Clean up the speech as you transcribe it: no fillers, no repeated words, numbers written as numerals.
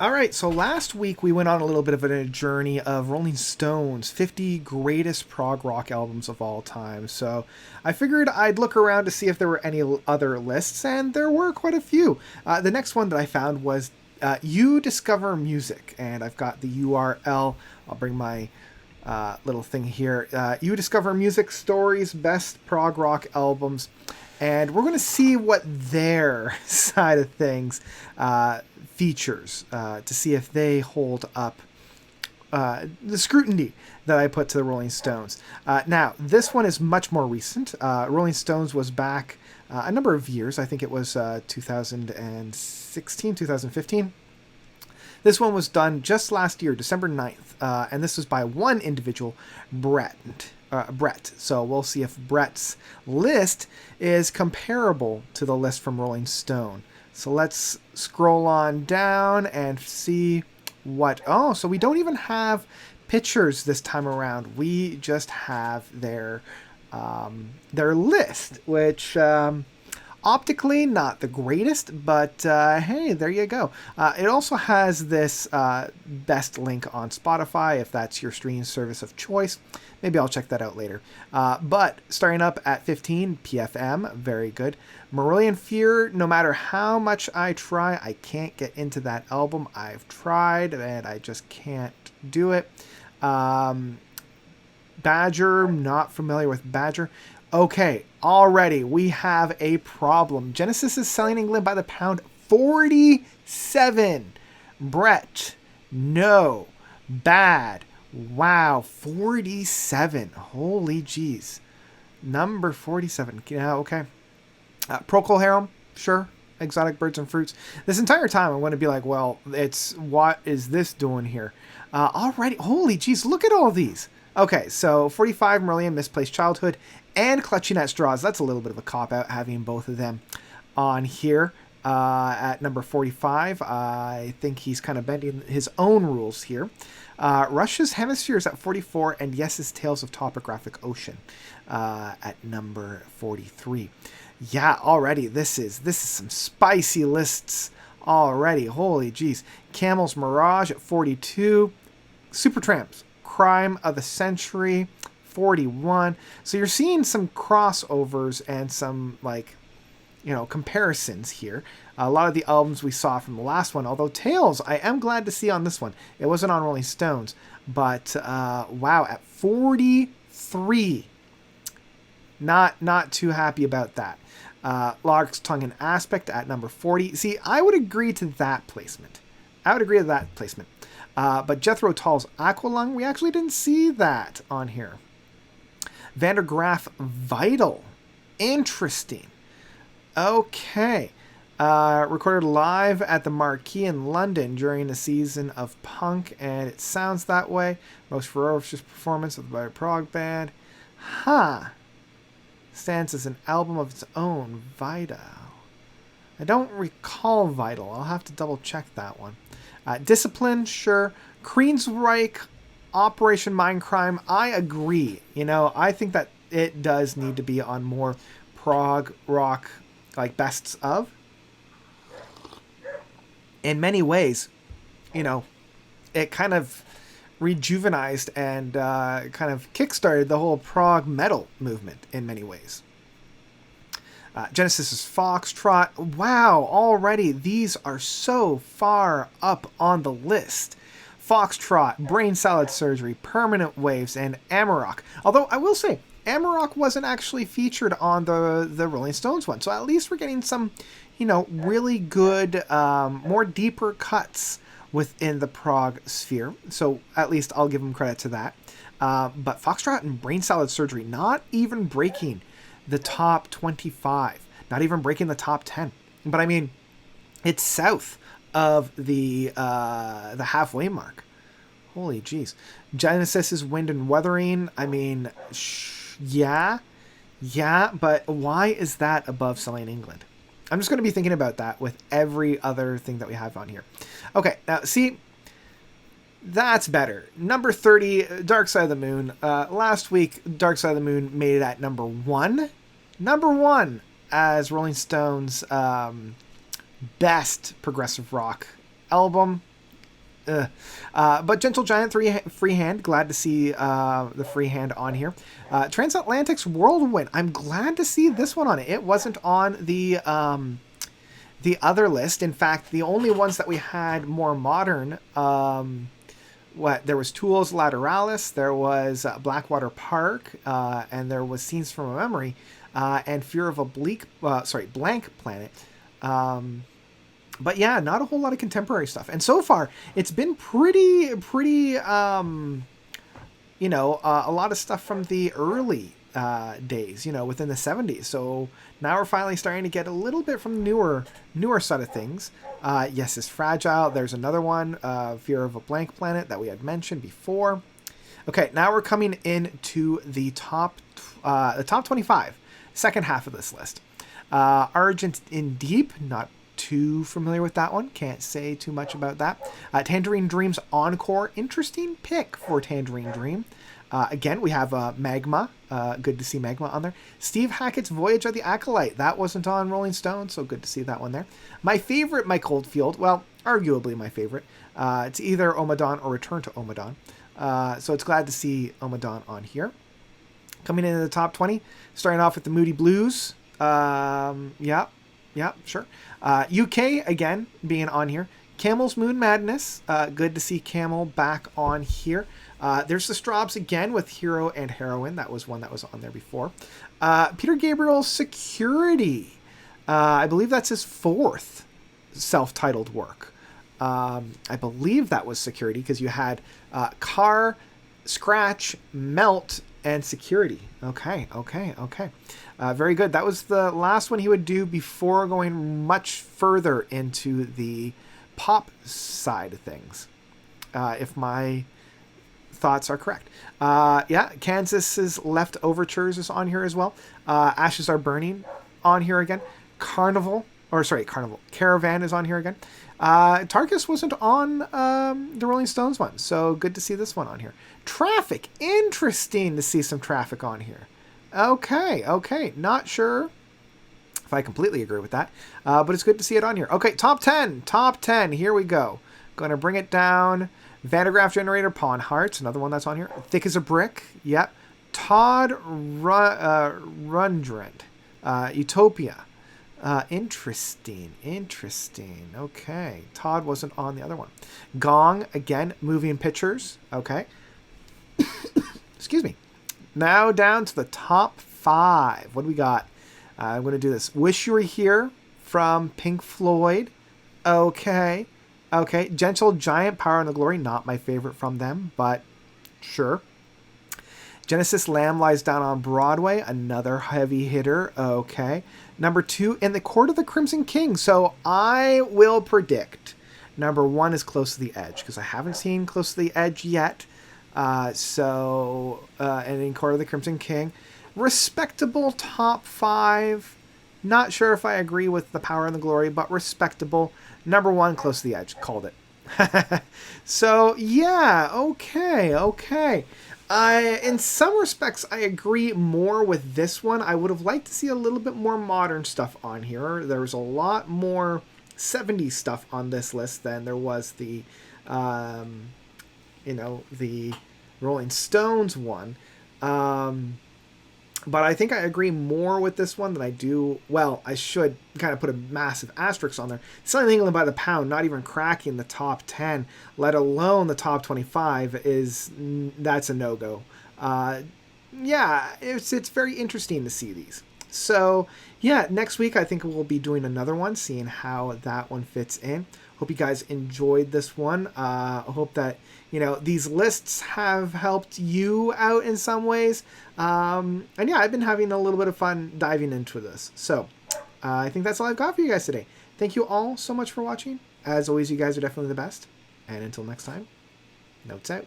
All right, so last week we went on a little bit of a journey of Rolling Stone's 50 greatest prog rock albums of all time. So I figured I'd look around to see if there were any other lists, and there were quite a few. The next one that I found was UDiscoverMusic, and I've got the URL. I'll bring my little thing here. UDiscoverMusic Stories Best Prog Rock Albums. And we're going to see what their side of things features to see if they hold up the scrutiny that I put to the Rolling Stones. Now, this one is much more recent. Rolling Stones was back a number of years. I think it was 2016, 2015. This one was done just last year, December 9th, and this was by one individual, Brett. So we'll see if Brett's list is comparable to the list from Rolling Stone. So let's scroll on down and see what... Oh, so we don't even have pictures this time around. We just have their list, which... optically, not the greatest, but hey, there you go. It also has this best link on Spotify, if that's your streaming service of choice. Maybe I'll check that out later. But starting up at 15, PFM, very good. Marillion Fear, no matter how much I try, I can't get into that album. I've tried, and I just can't do it. Badger, not familiar with Badger. Okay, already we have a problem. Genesis is selling England by the pound 47. Brett, no. Bad. Wow, 47. Holy jeez. Number 47. Yeah, okay. Procol Harum, sure. Exotic Birds and Fruits. This entire time I'm going to be like, well, it's what is this doing here? Already, holy jeez, look at all these. Okay, so 45, Marillion, Misplaced Childhood, and Clutching at Straws. That's a little bit of a cop-out having both of them on here. At number 45, I think he's kind of bending his own rules here. Russia's Hemispheres at 44, and Yes's Tales of Topographic Ocean at number 43. Yeah, already this is some spicy lists already. Holy jeez. Camel's Mirage at 42. Supertramp's Crime of the Century, 41. So you're seeing some crossovers and some, like, you know, comparisons here. A lot of the albums we saw from the last one, although Tales, I am glad to see on this one. It wasn't on Rolling Stones, but wow, at 43. Not too happy about that. Lark's Tongue and Aspect at number 40. See, I would agree to that placement. But Jethro Tull's Aqualung, we actually didn't see that on here. Vandergraaf Vital. Interesting. Okay. Recorded live at the Marquee in London during a season of punk, and it sounds that way. Most ferocious performance of the Prog band. Stands as an album of its own. Vital. I don't recall Vital. I'll have to double check that one. Discipline, sure. Queensryche, Operation Mindcrime, I agree. You know, I think that it does need to be on more prog rock, like, bests of. In many ways, you know, it kind of rejuvenized and kind of kickstarted the whole prog metal movement in many ways. Genesis's Foxtrot. Wow, already these are so far up on the list. Foxtrot, Brain Salad Surgery, Permanent Waves, and Amarok. Although I will say, Amarok wasn't actually featured on the Rolling Stones one, so at least we're getting some, you know, really good, more deeper cuts within the prog sphere. So at least I'll give them credit to that. But Foxtrot and Brain Salad Surgery not even breaking the top 25, not even breaking the top 10. But I mean, it's south of the halfway mark. Holy jeez. Genesis's Wind and Wuthering. I mean, yeah, but why is that above Selling England? I'm just going to be thinking about that with every other thing that we have on here. Okay, now see, that's better. Number 30, Dark Side of the Moon. Last week, Dark Side of the Moon made it at number 1. Number 1 as Rolling Stone's best progressive rock album. But Gentle Giant freehand, glad to see the freehand on here. Transatlantic's Whirlwind, I'm glad to see this one on it. It wasn't on the other list. In fact, the only ones that we had more modern, there was Tools Lateralis, there was Blackwater Park, and there was Scenes from a Memory, and Fear of a Blank Planet. But yeah, not a whole lot of contemporary stuff. And so far, it's been pretty, a lot of stuff from the early days, within the 70s. So now we're finally starting to get a little bit from the newer side of things. Yes, it's Fragile. There's another one, Fear of a Blank Planet, that we had mentioned before. Okay, now we're coming into the top 25, second half of this list. Argent in Deep, not too familiar with that one. Can't say too much about that. Tangerine Dream's Encore. Interesting pick for Tangerine Dream. Again, we have Magma. Good to see Magma on there. Steve Hackett's Voyage of the Acolyte. That wasn't on Rolling Stone, so good to see that one there. My favorite Mike Oldfield. Well, arguably my favorite. It's either Omadon or Return to Omadon. So it's glad to see Omadon on here. Coming into the top 20. Starting off with the Moody Blues. Yeah, sure. UK, again, being on here. Camel's Moon Madness. Good to see Camel back on here. There's the Straubs again with Hero and Heroine. That was one that was on there before. Peter Gabriel's Security. I believe that's his fourth self-titled work. I believe that was Security because you had Car, Scratch, Melt, and Security. Okay. Very good. That was the last one he would do before going much further into the pop side of things. If my thoughts are correct. Kansas's Left Overtures is on here as well. Ashes Are Burning on here again. Caravan is on here again. Tarkus wasn't on the Rolling Stones one, so good to see this one on here. Traffic, interesting to see some Traffic on here. Okay, not sure if I completely agree with that, but it's good to see it on here. Okay, top 10, here we go. Gonna bring it down. Vandergraaf Generator, Pawn Hearts, another one that's on here. Thick as a Brick, yep. Todd Rundgren, Utopia. Interesting. Okay. Todd wasn't on the other one. Gong, again, Moving Pictures. Okay. Excuse me. Now down to the top 5. What do we got? I'm going to do this. Wish You Were Here from Pink Floyd. Okay. Gentle Giant, Power and the Glory. Not my favorite from them, but sure. Genesis, Lamb Lies Down on Broadway. Another heavy hitter. Okay. Number 2, In the Court of the Crimson King. So I will predict number 1 is Close to the Edge because I haven't seen Close to the Edge yet. And In Court of the Crimson King. Respectable top 5. Not sure if I agree with the Power and the Glory, but respectable. Number 1, Close to the Edge. Called it. So, yeah. Okay. In some respects, I agree more with this one. I would have liked to see a little bit more modern stuff on here. There's a lot more 70s stuff on this list than there was the Rolling Stones one. But I think I agree more with this one than I do. Well, I should kind of put a massive asterisk on there. Selling England by the Pound, not even cracking the top 10, let alone the top 25, that's a no-go. It's very interesting to see these. So, yeah, next week I think we'll be doing another one, seeing how that one fits in. Hope you guys enjoyed this one. I hope that, these lists have helped you out in some ways. And yeah, I've been having a little bit of fun diving into this. So, I think that's all I've got for you guys today. Thank you all so much for watching. As always, you guys are definitely the best. And until next time, notes out.